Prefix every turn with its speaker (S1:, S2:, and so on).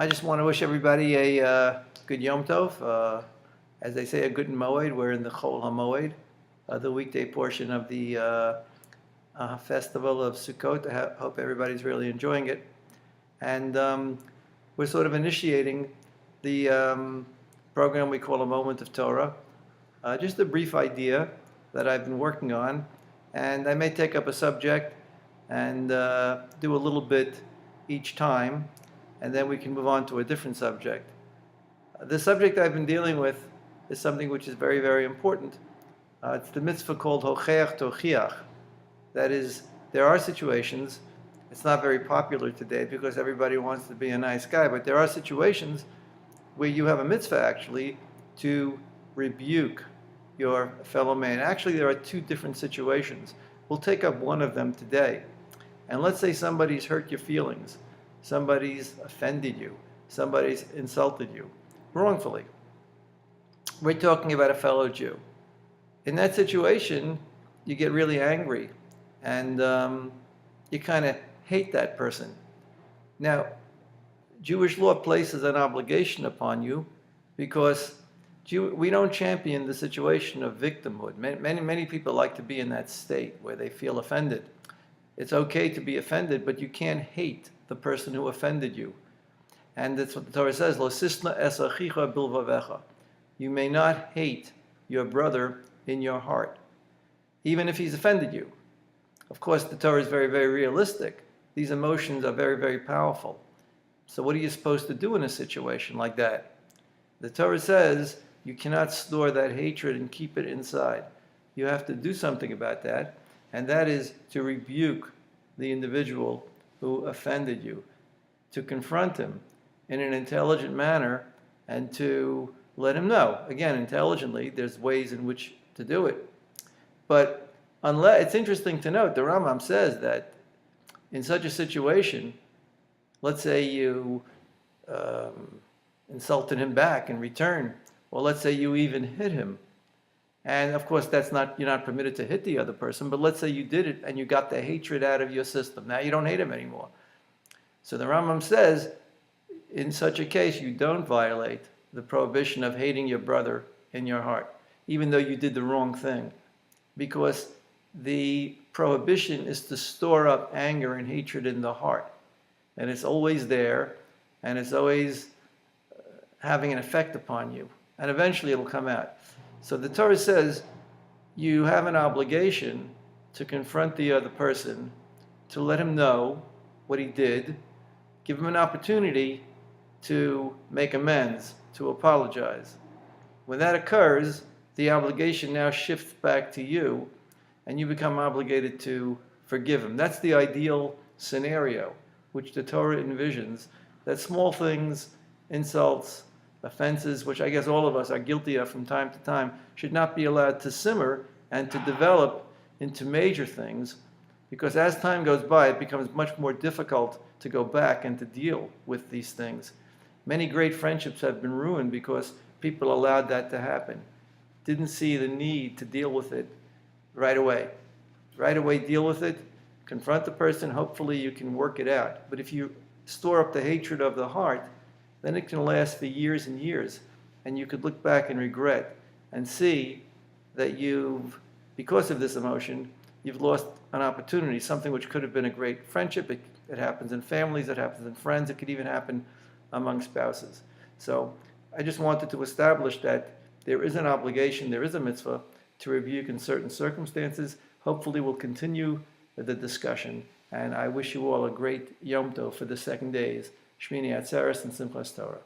S1: I just want to wish everybody a good Yom Tov. As they say, a good Moed. We're in the Chol HaMoed, the weekday portion of the festival of Sukkot. I hope everybody's really enjoying it. And we're sort of initiating the program we call A Moment of Torah. Just a brief idea that I've been working on. And I may take up a subject and do a little bit each time, and then we can move on to a different subject. The subject I've been dealing with is something which is very, very important. It's the mitzvah called Hocheach Tochiach. That is, there are situations, it's not very popular today because everybody wants to be a nice guy, but there are situations where you have a mitzvah actually to rebuke your fellow man. Actually, there are two different situations. We'll take up one of them today. And let's say somebody's hurt your feelings. Somebody's offended you. Somebody's insulted you wrongfully. We're talking about a fellow Jew. In that situation, you get really angry and you kind of hate that person. Now, Jewish law places an obligation upon you because we don't champion the situation of victimhood. Many people like to be in that state where they feel offended. It's okay to be offended, but you can't hate the person who offended you. And that's what the Torah says, Lo sisna es achicha bilvavecha. You may not hate your brother in your heart, even if he's offended you. Of course, the Torah is very, very realistic. These emotions are very, very powerful. So what are you supposed to do in a situation like that? The Torah says you cannot store that hatred and keep it inside. You have to do something about that, and that is to rebuke the individual who offended you, to confront him in an intelligent manner, and to let him know. Again, intelligently, there's ways in which to do it. But it's interesting to note, the Rambam says that in such a situation, let's say you insulted him back in return, or let's say you even hit him. And of course, you're not permitted to hit the other person, but let's say you did it and you got the hatred out of your system. Now you don't hate him anymore. So the Rambam says, in such a case, you don't violate the prohibition of hating your brother in your heart, even though you did the wrong thing. Because the prohibition is to store up anger and hatred in the heart. And it's always there, and it's always having an effect upon you. And eventually it'll come out. So the Torah says you have an obligation to confront the other person, to let him know what he did, give him an opportunity to make amends, to apologize. When that occurs, the obligation now shifts back to you, and you become obligated to forgive him. That's the ideal scenario, which the Torah envisions, that small things, insults, offenses, which I guess all of us are guilty of from time to time, should not be allowed to simmer and to develop into major things, because as time goes by, it becomes much more difficult to go back and to deal with these things. Many great friendships have been ruined because people allowed that to happen. Didn't see the need to deal with it right away. Right away, deal with it, confront the person, hopefully you can work it out. But if you store up the hatred of the heart, then it can last for years and years. And you could look back and regret and see that because of this emotion, you've lost an opportunity, something which could have been a great friendship. It happens in families, it happens in friends, it could even happen among spouses. So I just wanted to establish that there is an obligation, there is a mitzvah to rebuke in certain circumstances. Hopefully we'll continue the discussion. And I wish you all a great Yom Tov for the second days. Shmini Atzeres and Simchas Torah.